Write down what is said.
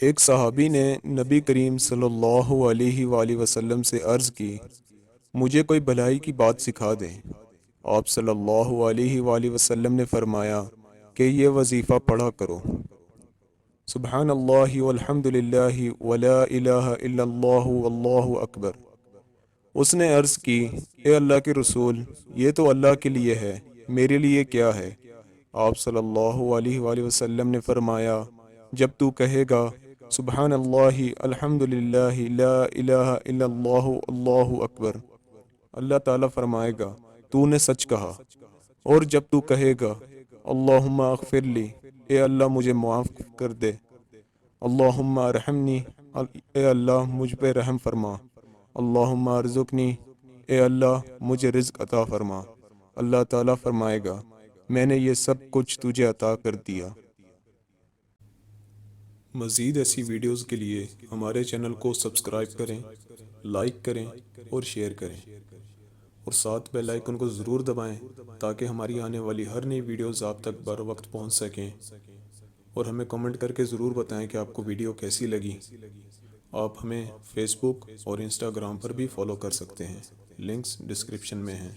ایک صحابی نے نبی کریم صلی اللہ علیہ وآلہ وسلم سے عرض کی، مجھے کوئی بھلائی کی بات سکھا دیں۔ آپ صلی اللہ علیہ وآلہ وسلم نے فرمایا کہ یہ وظیفہ پڑھا کرو، سبحان اللہ والحمد للہ ولا الہ الا اللہ واللہ اکبر۔ اس نے عرض کی، اے اللہ کے رسول، یہ تو اللہ کے لیے ہے، میرے لیے کیا ہے؟ آپ صلی اللہ علیہ وآلہ وسلم نے فرمایا، جب تو کہے گا سبحان اللہ الحمد للہ لا الہ الا اللہ اللہ اکبر، اللہ تعالیٰ فرمائے گا تو نے سچ کہا۔ اور جب تو کہے گا اللہم اغفر لی، اے اللہ مجھے معاف کر دے، اللہم ارحمنی، اے اللہ مجھ پہ رحم فرما، اللہم ارزقنی، اے اللہ مجھے رزق عطا فرما، اللہ تعالیٰ فرمائے گا میں نے یہ سب کچھ تجھے عطا کر دیا۔ مزید ایسی ویڈیوز کے لیے ہمارے چینل کو سبسکرائب کریں، لائک کریں اور شیئر کریں، اور ساتھ بیل آئیکن کو ضرور دبائیں تاکہ ہماری آنے والی ہر نئی ویڈیوز آپ تک بر وقت پہنچ سکیں، اور ہمیں کمنٹ کر کے ضرور بتائیں کہ آپ کو ویڈیو کیسی لگی۔ آپ ہمیں فیس بک اور انسٹاگرام پر بھی فالو کر سکتے ہیں، لنکس ڈسکرپشن میں ہیں۔